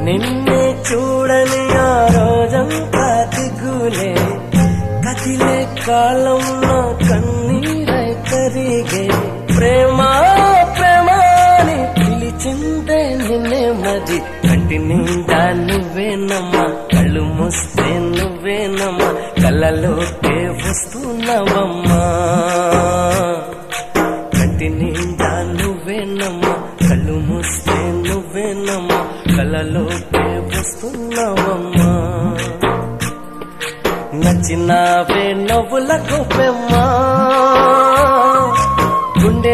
నిన్నే చూడని ఆ రోజంతా దిగులే కదిలే కాలంలో కన్నీరై కరిగే ప్రేమ ప్రేమ అని పిలిచిందే నిన్నే మది కంటి నిండా నువ్వేనమ్మా కళ్ళు మూస్తే నువ్వేనమ్మా కళ్ళలోకే వస్తున్నావమ్మా కంటి నిండా నువ్వేనమ్మా కళ్ళు మూస్తే నువ్వేనమ్మా కళ్ళలోకే వస్తున్నావమ్మా నచ్చినావే నవ్వుల గొప్పమ్మా గుండె